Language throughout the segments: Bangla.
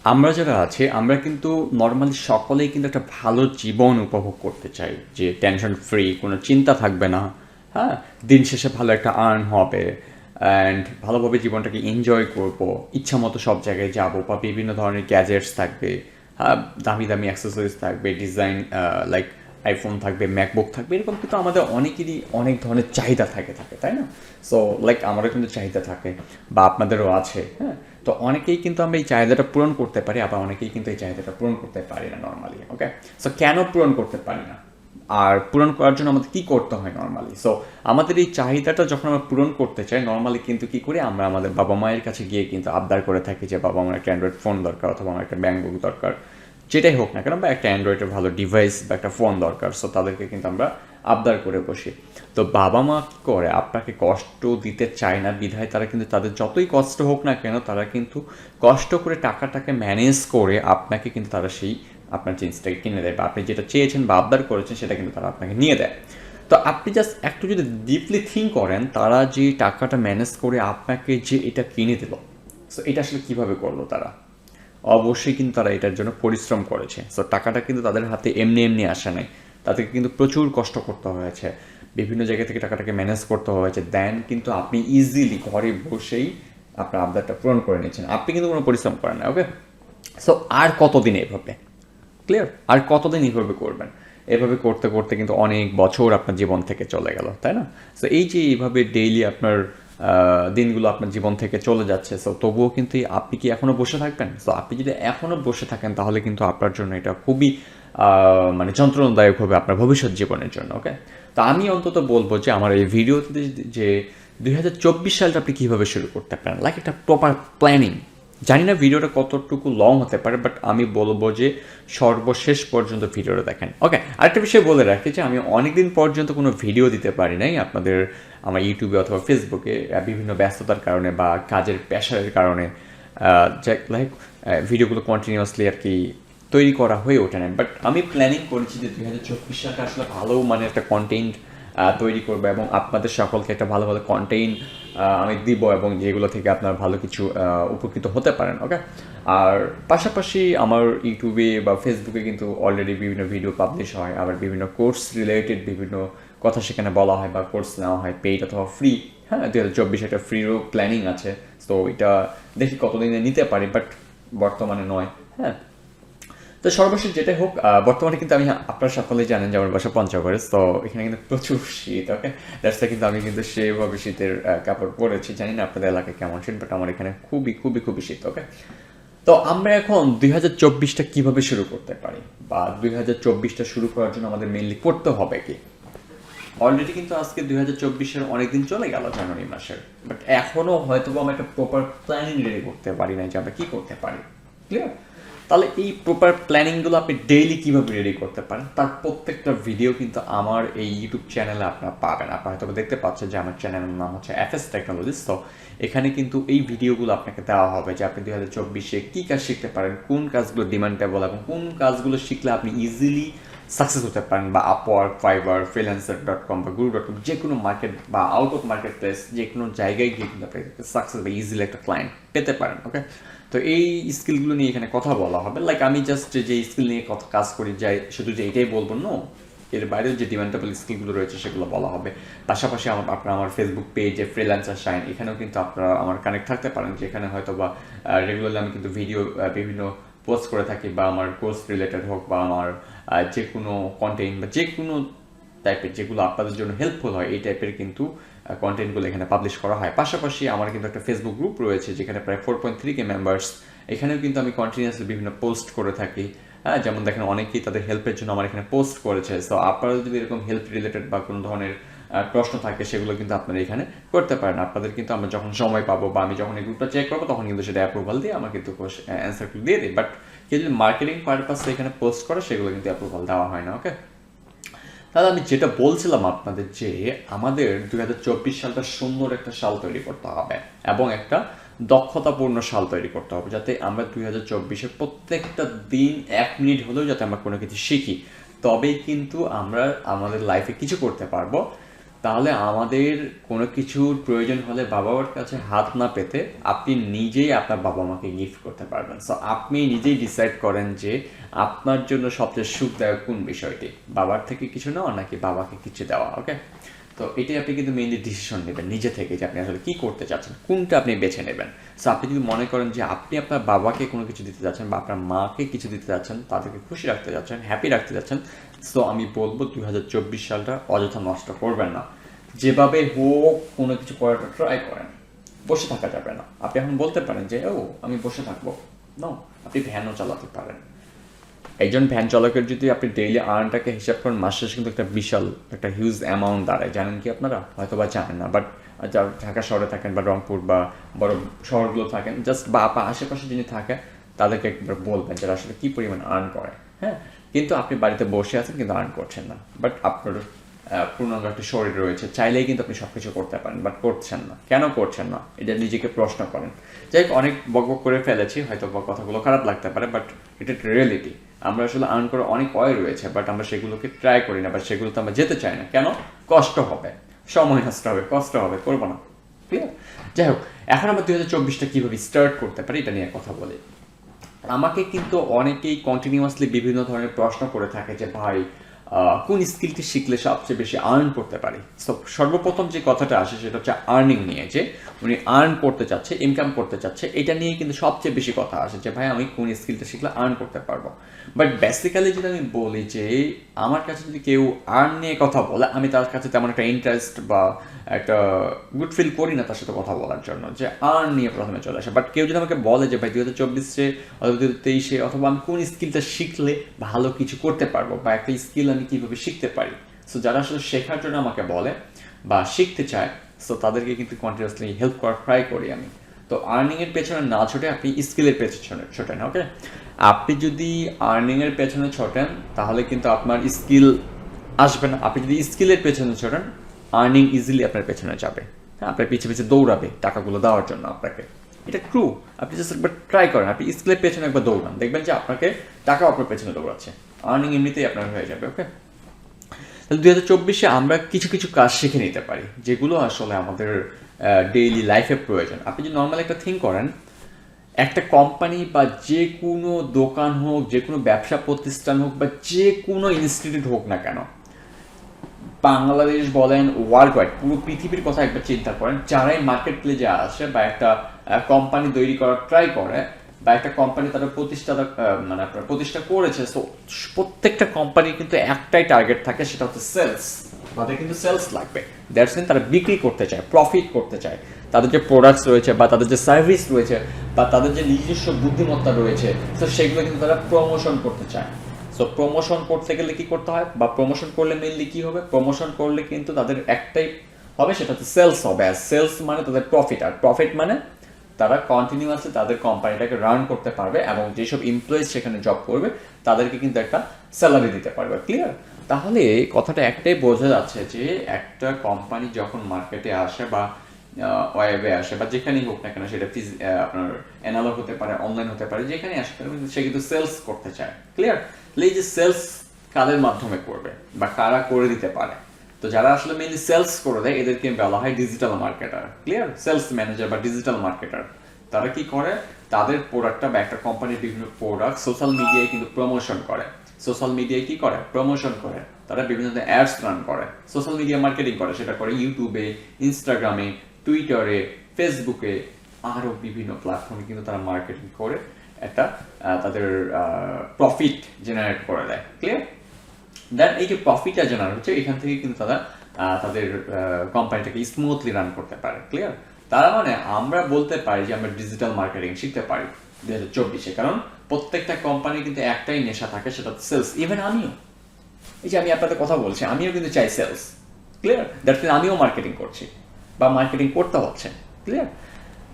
আমরা যারা আছি আমরা কিন্তু নর্মালি সকলেই কিন্তু একটা ভালো জীবন উপভোগ করতে চাই, যে টেনশন ফ্রি, কোনো চিন্তা থাকবে না। হ্যাঁ, দিন শেষে ভালো একটা আর্ন হবে অ্যান্ড ভালোভাবে জীবনটাকে এনজয় করব, ইচ্ছা মতো সব জায়গায় যাব, বা বিভিন্ন ধরনের গ্যাজেটস থাকবে, হ্যাঁ, দামি দামি অ্যাক্সেসরিজ থাকবে, ডিজাইন লাইক আইফোন থাকবে, ম্যাকবুক থাকবে, এরকম কিন্তু আমাদের অনেকেরই অনেক ধরনের চাহিদা থাকে, তাই না? সো লাইক আমারও কিন্তু চাহিদা থাকে, বা আপনাদেরও আছে, হ্যাঁ। তো অনেকেই কিন্তু আমরা এই চাহিদাটা পূরণ করতে পারি, আবার অনেকেই কিন্তু এই চাহিদাটা পূরণ করতে পারি না নর্মালি। ওকে, সো কেন পূরণ করতে পারি না, আর পূরণ করার জন্য আমাদের কী করতে হয় নর্মালি? সো আমাদের এই চাহিদাটা যখন আমরা পূরণ করতে চাই নর্মালি কিন্তু কী করি, আমরা আমাদের বাবা মায়ের কাছে গিয়ে কিন্তু আবদার করে থাকি যে বাবা আমার একটা অ্যান্ড্রয়েড ফোন দরকার, অথবা আমার একটা ব্যাংক দরকার, যেটাই হোক না কেন, বা একটা অ্যান্ড্রয়েডের ভালো ডিভাইস বা একটা ফোন দরকার। সো তাদেরকে কিন্তু আমরা আবদার করে বসি। তো বাবা মা কী করে, আপনাকে কষ্ট দিতে চায় না বিধায় তারা কিন্তু তাদের যতই কষ্ট হোক না কেন, তারা কিন্তু কষ্ট করে টাকাটাকে ম্যানেজ করে আপনাকে কিন্তু তারা সেই আপনার জিনিসটাকে কিনে দেয়, বা আপনি যেটা চেয়েছেন বা আবদার করেছেন সেটা কিন্তু তারা আপনাকে নিয়ে দেয়। তো আপনি জাস্ট একটু যদি ডিপলি থিঙ্ক করেন, তারা যে টাকাটা ম্যানেজ করে আপনাকে যে এটা কিনে দিল, সো এটা আসলে কীভাবে করলো তারা? অবশ্যই কিন্তু তারা এটার জন্য পরিশ্রম করেছে। সো টাকাটা কিন্তু তাদের হাতে এমনি এমনি আসে নাই, তাদেরকে কিন্তু প্রচুর কষ্ট করতে হয়েছে, বিভিন্ন জায়গা থেকে টাকাটাকে ম্যানেজ করতে হয়েছে, দেন কিন্তু আপনি ইজিলি ঘরে বসেই আপনার আবদারটা পূরণ করে নিচ্ছেন, আপনি কিন্তু কোনো পরিশ্রম করেন না। ওকে, সো আর কতদিন এভাবে? ক্লিয়ার? আর কতদিন এইভাবে করবেন? এভাবে করতে করতে কিন্তু অনেক বছর আপনার জীবন থেকে চলে গেল, তাই না? সো এই যে এইভাবে ডেইলি আপনার দিনগুলো আপনার জীবন থেকে চলে যাচ্ছে, সো তবুও কিন্তু আপনি কি এখনও বসে থাকবেন? সো আপনি যদি এখনও বসে থাকেন তাহলে কিন্তু আপনার জন্য এটা খুবই মানে যন্ত্রণাদায়ক হবে আপনার ভবিষ্যৎ জীবনের জন্য। ওকে, তো আমি অন্তত বলবো যে আমার এই ভিডিওতে যে 2024 সালটা আপনি কীভাবে শুরু করতে পারেন, লাইক একটা প্রপার প্ল্যানিং। জানি না ভিডিওটা কতটুকু লং হতে পারে, বাট আমি বলবো যে সর্বশেষ পর্যন্ত ভিডিওটা দেখেন। ওকে, আরেকটা বিষয় বলে রাখি যে আমি অনেকদিন পর্যন্ত কোনো ভিডিও দিতে পারি নাই আপনাদের আমার ইউটিউবে অথবা ফেসবুকে, বিভিন্ন ব্যস্ততার কারণে বা কাজের প্রেশারের কারণে, লাইক ভিডিওগুলো কন্টিনিউয়াসলি আর কি তৈরি করা হয়ে ওঠে না। বাট আমি প্ল্যানিং করেছি যে 2024 সালটা আসলে ভালো মানে একটা কন্টেন্ট তৈরি করবো, এবং আপনাদের সকলকে একটা ভালো ভালো কন্টেন্ট আমি দিব, এবং যেগুলো থেকে আপনার ভালো কিছু উপকৃত হতে পারেন। ওকে, আর পাশাপাশি আমার ইউটিউবে বা ফেসবুকে কিন্তু অলরেডি বিভিন্ন ভিডিও পাবলিশ হয়, আবার বিভিন্ন কোর্স রিলেটেড বিভিন্ন কথা সেখানে বলা হয়, বা কোর্স নেওয়া হয় পেইড অথবা ফ্রি। হ্যাঁ, 2024 একটা ফ্রিরও প্ল্যানিং আছে। তো এটা দেখি কতদিনে নিতে পারি, বাট বর্তমানে নয়। হ্যাঁ, তো সর্বশেষ যেটাই হোক, বর্তমানে কিন্তু আমি, আপনারা সকলেই জানেন যে আমার বাসা পঞ্চগড়ে, তো এখানে কিন্তু প্রচুর শীত। ওকে, দ্যাটস কিন্তু আমি কিন্তু সেভাবে শীতের কাপড় পরেছি, জানি না আপনাদের এলাকায় কেমন শীত, বাট আমার এখানে খুবই খুবই খুবই শীত। ওকে, তো আমরা এখন 2024টা কীভাবে শুরু করতে পারি, বা 2024টা শুরু করার জন্য আমাদের মেইনলি করতে হবে কি? অলরেডি কিন্তু আজকে 2024-এর অনেকদিন চলে গেল, জানুয়ারি মাসের, বাট এখনও হয়তো আমরা একটা প্রপার প্ল্যানিং রেডি করতে পারি না যে আমরা কী করতে পারি। ক্লিয়ার? তাহলে এই প্রপার প্ল্যানিংগুলো আপনি ডেইলি কীভাবে রেডি করতে পারেন, তার প্রত্যেকটা ভিডিও কিন্তু আমার এই ইউটিউব চ্যানেলে আপনারা পাবেন। আপনারা হয়তো দেখতে পাচ্ছেন যে আমার চ্যানেলের নাম হচ্ছে এফএস টেকনোলজিস। তো এখানে কিন্তু এই ভিডিওগুলো আপনাকে দেওয়া হবে যে আপনি 2024-এ কী কাজ শিখতে পারেন, কোন কাজগুলো ডিমান্ডেবল, এবং কোন কাজগুলো শিখলে আপনি ইজিলি সাকসেস হতে পারেন, বা আপওয়ার্ক, ফাইবার, ফ্রিল্যান্সার.com বা গুরু.com, যে কোনো মার্কেট বা আউট অফ মার্কেট প্লেস, যে কোনো জায়গায় গিয়ে কিন্তু আপনি সাকসেস বা ইজিলি একটা ক্লায়েন্ট পেতে পারেন। ওকে, তো এই স্কিলগুলো নিয়ে এখানে কথা বলা হবে। লাইক আমি জাস্ট যে স্কিল নিয়ে কথা কাজ করি যাই, শুধু যে এটাই বলবো নো, এর বাইরেও যে ডিমান্ডেবল স্কিলগুলো রয়েছে সেগুলো বলা হবে। পাশাপাশি আপনারা আমার ফেসবুক পেজে ফ্রিল্যান্সার শাইন, এখানেও কিন্তু আপনারা আমার কানেক্ট থাকতে পারেন, যেখানে হয়তো বা রেগুলারলি আমি কিন্তু ভিডিও বিভিন্ন পোস্ট করে থাকি, বা আমার কোর্স রিলেটেড হোক, বা আমার যে কোনো কন্টেন্ট বা যে কোনো টাইপের যেগুলো আপনাদের জন্য হেল্পফুল হয়, এই টাইপের কিন্তু কন্টেন্টগুলো এখানে পাবলিশ করা হয়। পাশাপাশি আমার কিন্তু একটা ফেসবুক গ্রুপ রয়েছে যেখানে প্রায় 4.3K মেম্বার্স, এখানেও কিন্তু আমি কন্টিনিউয়াসলি বিভিন্ন পোস্ট করে থাকি। হ্যাঁ, যেমন দেখেন অনেকেই তাদের হেল্পের জন্য আমার এখানে পোস্ট করেছে। সো আপনারা যদি এরকম হেল্প রিলেটেড বা কোনো ধরনের প্রশ্ন থাকে, সেগুলো কিন্তু আপনারা এখানে করতে পারেন। আপনাদের কিন্তু আমরা যখন সময় পাবো, বা আমি যখন এই গ্রুপটা চেক করবো, তখন কিন্তু সেটা অ্যাপ্রুভাল দিয়ে আমার কিন্তু অ্যান্সারগুলো দিয়ে দিই। বাট কেউ যদি মার্কেটিং পারপাসে এখানে পোস্ট করে, সেগুলো কিন্তু অ্যাপ্রুভাল দেওয়া হয় না। ওকে, তাহলে আমি যেটা বলছিলাম আপনাদের, যে আমাদের 2024 সালটা সুন্দর একটা সাল তৈরি করতে হবে, এবং একটা দক্ষতাপূর্ণ সাল তৈরি করতে হবে, যাতে আমরা 2024-এর প্রত্যেকটা দিন 1 মিনিট হলেও যাতে আমরা কোনো কিছু শিখি, তবেই কিন্তু আমরা আমাদের লাইফে কিছু করতে পারবো। তাহলে আমাদের কোনো কিছুর প্রয়োজন হলে বাবা মার কাছে হাত না পেতে আপনি নিজেই আপনার বাবা মাকে গিফট করতে পারবেন। সো আপনি নিজেই ডিসাইড করেন যে আপনার জন্য সবচেয়ে সুখদায়ক কোন বিষয়টি, বাবার থেকে কিছু নেওয়া নাকি বাবাকে কিছু দেওয়া। ওকে, তো এটাই আপনি কিন্তু মেইনলি ডিসিশন নেবেন নিজে থেকে যে আপনি আসলে কী করতে চাচ্ছেন, কোনটা আপনি বেছে নেবেন। সো আপনি যদি মনে করেন যে আপনি আপনার বাবাকে কোনো কিছু দিতে যাচ্ছেন বা আপনার মাকে কিছু দিতে যাচ্ছেন, তাদেরকে খুশি রাখতে যাচ্ছেন, হ্যাপি রাখতে যাচ্ছেন, সো আমি বলবো 2024 সালটা অযথা নষ্ট করবেন না। যেভাবে হোক কোনো কিছু করাটা ট্রাই করেন, বসে থাকা যাবে না। আপনি এখন বলতে পারেন যে ও আমি বসে থাকবো, নো, আপনি ভ্যানও চালাতে পারেন। একজন ভ্যান চালকের যদি আপনি ডেইলি আর্নটাকে হিসাব করেন, মাস শেষে কিন্তু একটা বিশাল একটা হিউজ অ্যামাউন্ট দাঁড়ায়। জানেন কি আপনারা? হয়তো বা জানেন না, বাট যারা ঢাকা শহরে থাকেন বা রংপুর বা বড় শহরগুলো থাকেন, জাস্ট বা আশেপাশে যিনি থাকে তাদেরকে একবার বলবেন যারা আসলে কী পরিমাণ আর্ন করে। হ্যাঁ, কিন্তু আপনি বাড়িতে বসে আছেন কিন্তু আর্ন করছেন না, বাট আপনার পূর্ণাঙ্গ একটা শরীর রয়েছে, চাইলেই কিন্তু আপনি সব কিছু করতে পারেন, বাট করছেন না। কেন করছেন না, এটা নিজেকে প্রশ্ন করেন। যাই হোক, অনেক বকবক করে ফেলেছি, হয়তো কথাগুলো খারাপ লাগতে পারে, বাট এটা রিয়েলিটি। আমরা আসলে আর্ন করার অনেক ওয়ে রয়েছে, বাট আমরা সেগুলোকে ট্রাই করি না, বা সেগুলোতে আমরা যেতে চাই না। কেন? কষ্ট হবে, সময় নষ্ট হবে, কষ্ট হবে, করবো না। ক্লিয়ার? যাই হোক, এখন আমরা 2024টা কীভাবে স্টার্ট করতে পারি এটা নিয়ে কথা বলি। আমাকে কিন্তু অনেকেই কন্টিনিউয়াসলি বিভিন্ন ধরনের প্রশ্ন করে থাকে যে ভাই কোন স্কিলটি শিখলে সবচেয়ে বেশি আর্ন করতে পারি। সো সর্বপ্রথম যে কথাটা আসে সেটা হচ্ছে আর্নিং নিয়ে, যে উনি আর্ন করতে চাচ্ছে, ইনকাম করতে চাচ্ছে, এটা নিয়ে কিন্তু সবচেয়ে বেশি কথা আসে যে ভাই আমি কোন স্কিলটা শিখলে আর্ন করতে পারবো। বাট বেসিক্যালি যদি আমি বলি যে আমার কাছে যদি কেউ আর্ন নিয়ে কথা বলে, আমি তার কাছে তেমন একটা ইন্টারেস্ট বা একটা গুড ফিল করি না তার সাথে কথা বলার জন্য, যে আর্ন নিয়ে প্রথমে চলে আসে। বাট কেউ যদি আমাকে বলে যে ভাই 2024 অথবা 2023 অথবা আমি কোন স্কিলটা শিখলে ভালো কিছু করতে পারবো, বা একটা স্কিল আমি কীভাবে শিখতে পারি, সো যারা আসলে শেখার জন্য আমাকে বলে বা শিখতে চায়, সো তাদেরকে কিন্তু কন্টিনিউয়াসলি হেল্প করার ট্রাই করি আমি। তো আর্নিংয়ের পেছনে না ছোটে আপনি স্কিলের পেছনে ছোটেন। ওকে, আপনি যদি আর্নিংয়ের পেছনে ছোটেন তাহলে কিন্তু আপনার স্কিল আসবে না। আপনি যদি স্কিলের পেছনে ছোটেন, আর্নিং ইজিলি আপনার পেছনে যাবে। হ্যাঁ, আপনার পিছিয়ে পিছিয়ে দৌড়াবে টাকাগুলো দেওয়ার জন্য আপনাকে। এটা ট্রু। আপনি জাস্ট একবার ট্রাই করেন, আপনি স্কিলের পেছনে একবার দৌড়ান, দেখবেন যে আপনাকে টাকাও আপনার পেছনে দৌড়াচ্ছে, আর্নিং এমনিতেই আপনার হয়ে যাবে। ওকে, তাহলে 2024 আমরা কিছু কিছু কাজ শিখে নিতে পারি যেগুলো আসলে আমাদের ডেইলি লাইফে প্রয়োজন। আপনি যদি নর্মাল একটা থিঙ্ক করেন, একটা কোম্পানি বা যে কোনো দোকান হোক, যে কোনো ব্যবসা প্রতিষ্ঠান হোক, বা যে কোনো ইনস্টিটিউট হোক না কেন, বাংলাদেশ বলেন ওয়ার্ল্ড ওয়াইড পুরো পৃথিবীর কথা একবার চিন্তা করেন, যারাই মার্কেট প্লেসে আসে বা একটা কোম্পানি তৈরি করার ট্রাই করে, বা একটা কোম্পানি তারা প্রতিষ্ঠা করেছে, সো প্রত্যেকটা কোম্পানির কিন্তু একটাই টার্গেট থাকে, সেটা হচ্ছে সেলস। তাদের কিন্তু সেলস লাগবে, দ্যাটস মিন তারা বিক্রি করতে চায়, প্রফিট করতে চায়। তাদের যে প্রোডাক্টস রয়েছে বা তাদের যে সার্ভিস রয়েছে বা তাদের যে নিজস্ব বুদ্ধিমত্তা রয়েছে, তো সেগুলো কিন্তু তারা প্রমোশন করতে চায়। সো প্রমোশন করতে গেলে কি করতে হয়, বা প্রমোশন করলে মেনলি কি হবে, প্রমোশন করলে কিন্তু তাদের একটাই হবে, সেটা হচ্ছে সেলস হবে। আর সেলস মানে তাদের প্রফিট, আর প্রফিট মানে তারা কন্টিনিউয়াসলি তাদের কোম্পানিটাকে রান করতে পারবে, এবং যেসব এমপ্লয়িজ সেখানে জব করবে তাদেরকে কিন্তু একটা স্যালারি দিতে পারবে। ক্লিয়ার? তাহলে কথাটা একটাই বোঝা যাচ্ছে যে একটা কোম্পানি যখন মার্কেটে আসে বা ওয়েবে আসে বা যেখানেই হোক না কেন, সেটা আপনার অ্যানালগ হতে পারে, অনলাইন হতে পারে, যেখানেই আসে সে কিন্তু সেলস করতে চায়। ক্লিয়ার? এই যে সেলস কাদের মাধ্যমে করবে বা কারা করে দিতে পারে, তো যারা আসলে মেইনলি সেলস করে দেয় এদেরকে বলা হয় digital marketer. Clear? Sales manager বা ডিজিটাল মার্কেটার। তারা কি করে, তাদের প্রোডাক্টটা বা একটা কোম্পানির বিভিন্ন প্রোডাক্ট সোশ্যাল মিডিয়ায় কিন্তু প্রমোশন করে। সোশ্যাল মিডিয়ায় কি করে, প্রমোশন করে। তারা বিভিন্ন অ্যাডস রান করে, সোশ্যাল মিডিয়া মার্কেটিং করে, সেটা করে ইউটিউবে, ইনস্টাগ্রামে, টুইটারে, ফেসবুকে, আরও বিভিন্ন প্ল্যাটফর্মে কিন্তু তারা মার্কেটিং করে একটা তাদের প্রফিট জেনারেট করে দেয়। ক্লিয়ার? দেন এই যে প্রফিটটা জেনারেট হচ্ছে, এখান থেকে কিন্তু তারা তাদের কোম্পানিটাকে স্মুথলি রান করতে পারে। ক্লিয়ার? তার মানে আমরা বলতে পারি যে আমরা ডিজিটাল মার্কেটিং শিখতে পারি 2024-এ, কারণ প্রত্যেকটা কোম্পানির কিন্তু একটাই নেশা থাকে, সেটা হচ্ছে সেলস। ইভেন আমিও, এই যে আমি আপনাদের কথা বলছি, আমিও কিন্তু চাই সেলস। ক্লিয়ার? দ্যাটস মিন আমিও মার্কেটিং করছি বা মার্কেটিং করতে হচ্ছে। ক্লিয়ার?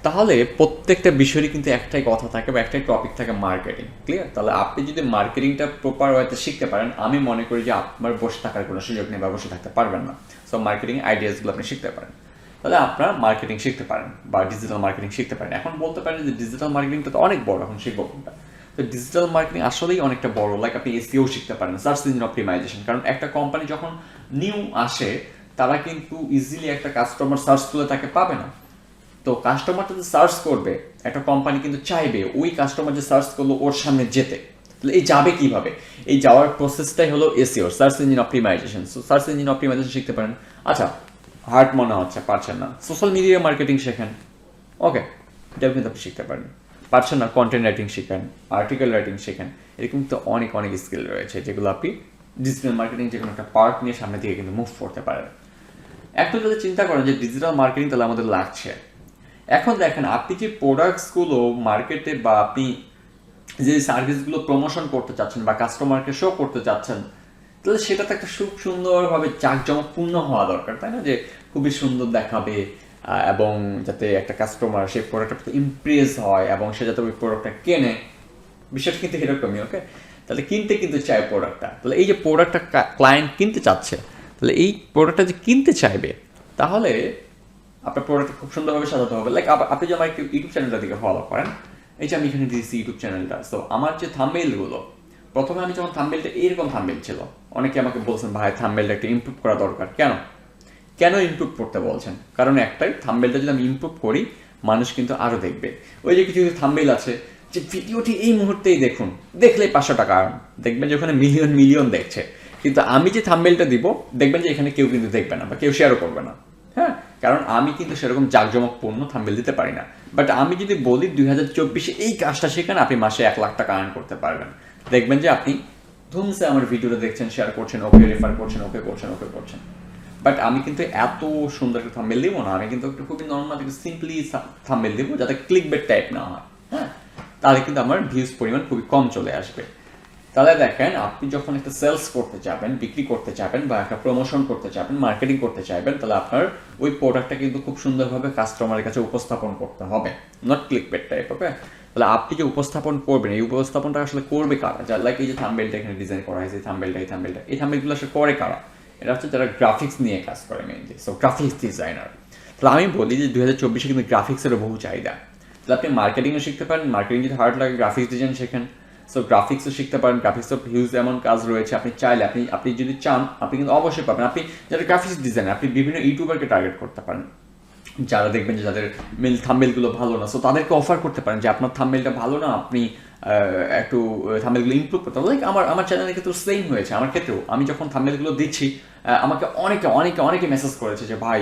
তাহলে প্রত্যেকটা বিষয়েরই কিন্তু একটাই কথা থাকে বা একটাই টপিক থাকে, মার্কেটিং। ক্লিয়ার? তাহলে আপনি যদি মার্কেটিংটা প্রপার ওয়েতে শিখতে পারেন, আমি মনে করি যে আপনার বসে থাকার কোনো সুযোগ নেই বা বসে থাকতে পারবেন না। সো মার্কেটিং আইডিয়াসগুলো আপনি শিখতে পারেন, তাহলে আপনার মার্কেটিং শিখতে পারেন বা ডিজিটাল মার্কেটিং শিখতে পারেন। এখন বলতে পারেন যে ডিজিটাল মার্কেটিংটা তো অনেক বড়, এখন শিখবো কোনটা? তো ডিজিটাল মার্কেটিং আসলেই অনেকটা বড়। লাইক আপনি এসইও শিখতে পারেন, সার্চ ইঞ্জিন অপটিমাইজেশন। কারণ একটা কোম্পানি যখন নিউ আসে, তারা কিন্তু ইজিলি একটা কাস্টমার সার্চ করলে তাকে পাবে না। তো কাস্টমারটা যে সার্চ করবে, একটা কোম্পানি কিন্তু চাইবে ওই কাস্টমার যে সার্চ করলো ওর সামনে যেতে। তাহলে এই যাবে কিভাবে? এই যাওয়ার প্রসেসটাই হলো SEO, search engine optimisation. So search engine optimisation শিখতে পারেন। আচ্ছা, হার্ড মনে হচ্ছে পারছেন না, সোশ্যাল মিডিয়া মার্কেটিং শেখেন। ওকে, এটাও কিন্তু আপনি শিখতে পারেন। পারছেন না, কন্টেন্ট রাইটিং শেখেন, আর্টিকেল রাইটিং শেখেন। এরকম তো অনেক অনেক স্কিল রয়েছে যেগুলো আপনি ডিজিটাল মার্কেটিং যে কোনো একটা পার্ট নিয়ে সামনে দিকে কিন্তু মুভ করতে পারেন। একটু যদি চিন্তা করেন যে ডিজিটাল মার্কেটিং তাহলে আমাদের লাগছে, এখন দেখেন আপনি যে প্রোডাক্টসগুলো মার্কেটে বা আপনি যে সার্ভিসগুলো প্রমোশন করতে চাচ্ছেন বা কাস্টমারকে শো করতে চাচ্ছেন, তাহলে সেটা তো একটা খুব সুন্দরভাবে জাঁকজমকপূর্ণ হওয়া দরকার, তাই না? যে খুবই সুন্দর দেখাবে এবং যাতে একটা কাস্টমার সেই প্রোডাক্টটা ইমপ্রেস হয় এবং সে যাতে ওই প্রোডাক্টটা কেনে। বিষয়টা কিন্তু এরকমই। ওকে, তাহলে কিনতে কিন্তু চায় প্রোডাক্টটা। তাহলে এই যে প্রোডাক্টটা ক্লায়েন্ট কিনতে চাচ্ছে, তাহলে এই প্রোডাক্টটা যে কিনতে চাইবে, তাহলে আপনার প্রোডাক্ট খুব সুন্দরভাবে সাজাতে হবে। লাইক আপনি যে আমার একটু ইউটিউব চ্যানেলটা দিকে ফলো করেন, এই যে আমি এখানে দিয়েছি ইউটিউব চ্যানেলটা। সো আমার যে থাম্বনেইলগুলো, প্রথমে আমি যখন থাম্বনেইলটা এরকম থাম্বনেইল ছিল, অনেকে আমাকে বলছেন ভাই থাম্বনেইলটা একটু ইমপ্রুভ করা দরকার। কেন কেন ইমপ্রুভ করতে বলছেন? কারণ একটাই, থাম্বনেইলটা যদি আমি ইমপ্রুভ করি মানুষ কিন্তু আরও দেখবে। ওই যে কিছু থাম্বনেইল আছে যে ভিডিওটি এই মুহূর্তেই দেখুন, দেখলেই 500 টাকা আর্ন, দেখবেন যে ওখানে মিলিয়ন মিলিয়ন দেখছে। কিন্তু আমি যে থাম্বনেইলটা দিব, দেখবেন যে এখানে কেউ কিন্তু দেখবে না বা কেউ শেয়ারও করবে না। হ্যাঁ, কারণ আমি কিন্তু সেরকম জাঁকজমকপূর্ণ থাম্বনেইল দিতে পারি না। বাট আমি যদি বলি 2024-এ এই কাজটা শেখান, আপনি মাসে 1 লাখ টাকা আর্ন করতে পারবেন, দেখবেন যে আপনি ধুমসে আমার ভিডিওটা দেখছেন, শেয়ার করছেন, ওকে রেফার করছেন, ওকে করছেন, ওকে করছেন। বাট আমি কিন্তু এত সুন্দর একটা থাম্বনেইল দিব না, আমি কিন্তু একটু খুবই নর্মাল সিম্পলি থাম্বনেইল দিব যাতে ক্লিক বেট টাইপ না হয়। হ্যাঁ, তাহলে কিন্তু আমার ভিউজ পরিমাণ খুবই কম চলে আসবে। তাহলে দেখেন, আপনি যখন একটা সেলস করতে যাবেন, বিক্রি করতে যাবেন বা একটা প্রমোশন করতে যাবেন, মার্কেটিং করতে চাইবেন, তাহলে আপনার ওই প্রোডাক্টটা কিন্তু খুব সুন্দরভাবে কাস্টমারের কাছে উপস্থাপন করতে হবে, নট ক্লিক বেট টাইপ। ওকে, তাহলে আপনি যে উপস্থাপন করবেন, এই উপস্থাপনটা আসলে করবে কারা? যা লাইক এই যে থাম্বনেইলটা এখানে ডিজাইন করা হয়েছে, এই থাম্বনেইলগুলো আসলে করে কারা? এটা হচ্ছে যারা গ্রাফিক্স নিয়ে কাজ করে মেইনলি, সো গ্রাফিক্স ডিজাইনার। তাহলে আমি বলি যে 2024-এ কিন্তু গ্রাফিক্সেরও বহু চাহিদা। তাহলে আপনি মার্কেটিংও শিখতে পারেন, মার্কেটিং যদি হার্ড লাগে গ্রাফিক্স ডিজাইন শেখেন। সো গ্রাফিক্সও শিখতে পারেন, গ্রাফিক্সও হিউজ এমন কাজ রয়েছে, আপনি চাইলে আপনি যদি চান আপনি কিন্তু অবশ্যই পাবেন। আপনি যারা গ্রাফিক্স ডিজাইনার, আপনি বিভিন্ন ইউটিউবারকে টার্গেট করতে পারেন যারা দেখবেন যে যাদের থাম্বনেইলগুলো ভালো না, সো তাদেরকে অফার করতে পারেন যে আপনার থাম্বনেইলটা ভালো না, আপনি একটু থাম্বনেইলগুলো ইমপ্রুভ করতে হবে। লাইক আমার চ্যানেলের ক্ষেত্রে সেম হয়েছে। আমার ক্ষেত্রেও আমি যখন থাম্বনেইলগুলো দিচ্ছি, আমাকে অনেকে মেসেজ করেছে যে ভাই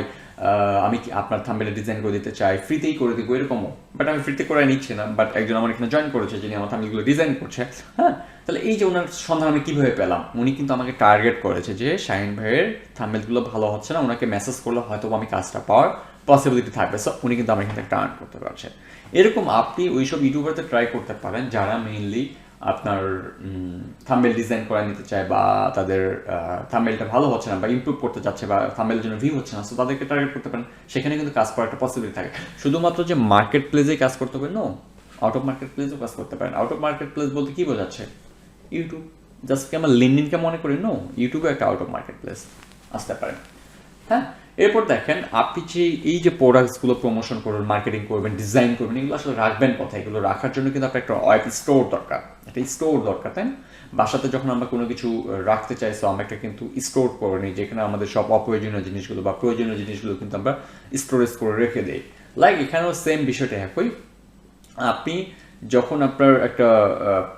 আমি কি আপনার থাম্বনেইল ডিজাইন করে দিতে চাই, ফ্রিতেই করে দিব এরকমও। বাট আমি ফ্রিতে করে নিচ্ছি না, বাট একজন আমার এখানে জয়েন করেছে যিনি আমার থাম্বনেইলগুলো ডিজাইন করছে। হ্যাঁ, তাহলে এই যে ওনার সন্ধান আমি কীভাবে পেলাম, উনি কিন্তু আমাকে টার্গেট করেছে যে শাহিন ভাইয়ের থাম্বনেইলগুলো ভালো হচ্ছে না, ওনাকে মেসেজ করলে হয়তো আমি কাজটা পাওয়ার পসিবিলিটি থাকবে। সো উনি কিন্তু আমার এখান থেকে টার্ন করতে পারছে। এরকম আপনি ওইসব ইউটিউবারতে ট্রাই করতে পারেন যারা মেইনলি আপনার থাম্বনেইল ডিজাইন করে নিতে চায় বা তাদের থাম্বনেইলটা ভালো হচ্ছে না বা ইমপ্রুভ করতে চাচ্ছে বা থাম্বনেইলের জন্য ভিউ হচ্ছে না, সো তাদেরকে টার্গেট করতে পারেন। সেখানে কিন্তু কাজ করার একটা পসিবিলিটি থাকে। শুধুমাত্র যে মার্কেট প্লেসেই কাজ করতে হবে নো, আউট অফ মার্কেট প্লেসেও কাজ করতে পারেন। আউট অফ মার্কেট প্লেস বলতে কি বোঝাচ্ছে? ইউটিউব জাস্ট কি আমরা লিঙ্কডিনকে মনে করি? নো, ইউটিউবে একটা আউট অফ মার্কেট প্লেস আসতে পারেন। হ্যাঁ, এরপর দেখেন আপনি যে এই যে প্রোডাক্টসগুলো প্রমোশন করবেন, মার্কেটিং করবেন, ডিজাইন করবেন, এগুলো আসলে রাখবেন কোথায়? এগুলো রাখার জন্য কিন্তু আপনার একটা ওয়েব স্টোর দরকার, একটা স্টোর দরকার, তাই না? বাসাতে যখন আমরা কোনো কিছু রাখতে চাই, সো আমরা একটা কিন্তু স্টোর করে নিই যেখানে আমাদের সব অপ্রয়োজনীয় জিনিসগুলো বা প্রয়োজনীয় জিনিসগুলো কিন্তু আমরা স্টোরেজ করে রেখে দিই। লাইক এখানেও সেম বিষয়টা একই। আপনি যখন আপনার একটা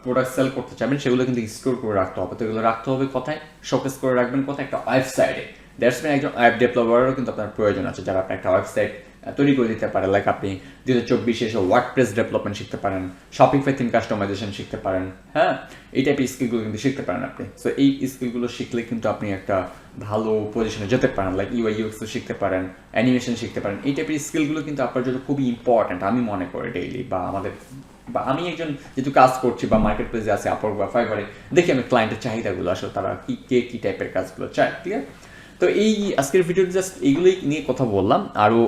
প্রোডাক্ট সেল করতে চাইবেন, সেগুলো কিন্তু স্টোর করে রাখতে হবে। তো এগুলো রাখতে হবে কোথায়? শোকেস করে রাখবেন কোথায়? একটা ওয়েবসাইটে। দ্যাটস মিন একজন ওয়েব ডেভেলপারেরও কিন্তু আপনার প্রয়োজন আছে যারা আপনার একটা ওয়েবসাইট তৈরি করে দিতে পারে। লাইক আপনি 2024-এ এসে ওয়ার্ডপ্রেস ডেভেলপমেন্ট শিখতে পারেন, শপিফাই থিম কাস্টমাইজেশন শিখতে পারেন। হ্যাঁ, এই টাইপের স্কিলগুলো কিন্তু শিখতে পারেন আপনি। সো এই স্কিলগুলো শিখলে কিন্তু আপনি একটা ভালো পজিশনে যেতে পারেন। লাইক ইউআই ইউএক্স শিখতে পারেন, অ্যানিমেশন শিখতে পারেন। এই টাইপের স্কিলগুলো কিন্তু আপনার জন্য খুবই ইম্পর্ট্যান্ট আমি মনে করি ডেইলি। বা আমি একজন যেহেতু কাজ করছি বা মার্কেট প্লেসে আছে আপওয়ার্ক বা ফাইবারে, দেখি আমি ক্লায়েন্টের চাহিদাগুলো আসলে তারা কি টাইপের কাজগুলো চায়। ঠিক আছে, তো এই আজকের ভিডিওতে জাস্ট এইগুলোই নিয়ে কথা বললাম।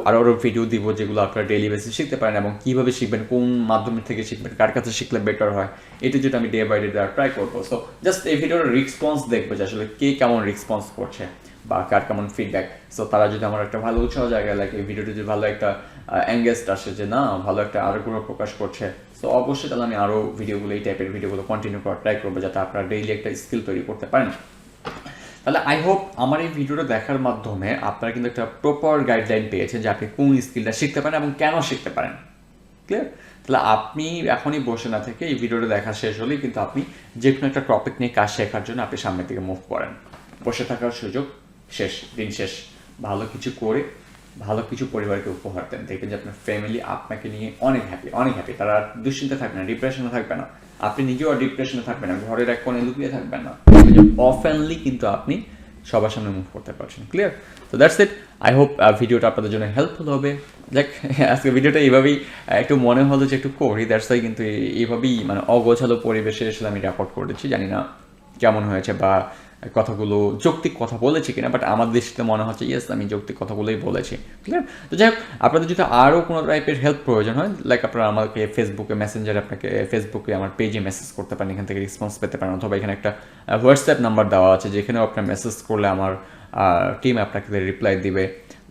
আরও ভিডিও দিব যেগুলো আপনারা ডেইলি বেসিস শিখতে পারেন এবং কীভাবে শিখবেন, কোন মাধ্যমের থেকে শিখবেন, কার কাছে শিখলে বেটার হয়, এটা যেটা আমি ডে বাই ডে দেওয়ার ট্রাই করবো। সো জাস্ট এই ভিডিওর রেসপন্স দেখবো যে আসলে কে কেমন রেসপন্স করছে বা কার কেমন ফিডব্যাক। সো তারা যদি আমার একটা ভালো উৎসাহ জায়গায় লাগে, এই ভিডিওটি যদি ভালো একটা এঙ্গেজড আসে যে না ভালো একটা আগ্রহ প্রকাশ করছে, সো অবশ্যই তাহলে আমি আরও ভিডিওগুলো এই টাইপের ভিডিওগুলো কন্টিনিউ করার ট্রাই করবো যাতে আপনারা ডেইলি একটা স্কিল তৈরি করতে পারেন। তাহলে আই হোপ আমার এই ভিডিওটা দেখার মাধ্যমে আপনারা কিন্তু একটা প্রপার গাইডলাইন পেয়েছেন যে আপনি কোন স্কিলটা শিখতে পারেন এবং কেন শিখতে পারেন। ক্লিয়ার? তাহলে আপনি এখনই বসে না থেকে এই ভিডিওটা দেখা শেষ হলেই কিন্তু আপনি যে কোনো একটা টপিক নিয়ে কাজ শেখার জন্য আপনি সামনের দিকে মুভ করেন। বসে থাকার সুযোগ শেষ, দিন শেষ। ভালো কিছু করে ভালো কিছু পরিবারকে উপহার দেন, দেখবেন যে আপনার ফ্যামিলি আপনাকে নিয়ে অনেক হ্যাপি। তারা দুশ্চিন্তা থাকবে না, ডিপ্রেশনে থাকবে না, আপনি নিজেও ডিপ্রেশনে থাকবেন না, ঘরের এক কোণে লুকিয়ে থাকবেন না, অফেনলি কিন্তু আপনি সবার সামনে মুভ করতে পারছেন। ক্লিয়ার? তো দ্যাটস ইট। আই হোপ ভিডিওটা আপনাদের জন্য হেল্পফুল হবে। দেখ, আজকে ভিডিওটা এইভাবেই একটু মনে হলো যে একটু করি, দ্যাটস ওয়াই কিন্তু এইভাবেই মানে অগোছালো পরিবেশে আসলে আমি রেকর্ড করেছি। জানি না কেমন হয়েছে বা কথাগুলো যৌক্তিক কথা বলেছি কিনা, বাট আমার দৃষ্টিতে মনে হচ্ছে ইয়েস আমি যৌক্তিক কথাগুলোই বলেছি। ক্লিয়ার? তো যাই হোক, আপনাদের যদি আরও কোনো টাইপের হেল্প প্রয়োজন হয়, লাইক আপনারা আমাকে ফেসবুকে মেসেঞ্জারে আপনাকে ফেসবুকে আমার পেজে মেসেজ করতে পারেন, এখান থেকে রেসপন্স পেতে পারেন, অথবা এখানে একটা হোয়াটসঅ্যাপ নাম্বার দেওয়া আছে যেখানেও আপনার মেসেজ করলে আমার টিম আপনাকে রিপ্লাই দিবে।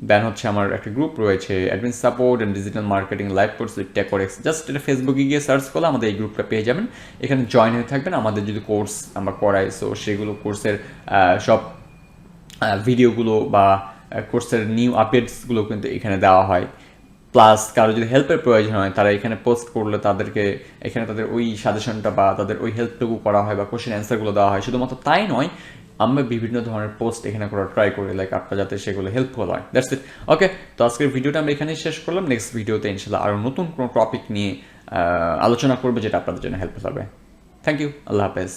দেন হচ্ছে আমার একটা গ্রুপ রয়েছে, admin support and digital marketing live course with Techorex. Just এটা ফেসবুকে গিয়ে সার্চ করলে আমাদের এই গ্রুপটা পেয়ে যাবেন। এখানে জয়েন হয়ে থাকবেন। আমাদের যদি কোর্স আমরা করাই, সো সেগুলো কোর্সের সব ভিডিওগুলো বা কোর্সের নিউ আপডেটসগুলো কিন্তু এখানে দেওয়া হয়। প্লাস কারো যদি হেল্পের প্রয়োজন হয়, তারা এখানে পোস্ট করলে তাদেরকে এখানে তাদের ওই সাজেশনটা বা তাদের ওই হেল্পটুকু করা হয় বা কোশ্চেন অ্যান্সারগুলো দেওয়া হয়। শুধুমাত্র তাই নয়, আমরা বিভিন্ন ধরনের পোস্ট এখানে করার ট্রাই করি, লাইক আপনার যাতে সেগুলো হেল্পফুল হয়। That's it. ওকে, তো আজকের ভিডিওটা আমরা এখানেই শেষ করলাম। নেক্সট ভিডিওতে ইনশাল্লাহ আরও নতুন কোনো টপিক নিয়ে আলোচনা করবো যেটা আপনাদের জন্য হেল্পফুল হবে। Thank you. আল্লাহ হাফেজ।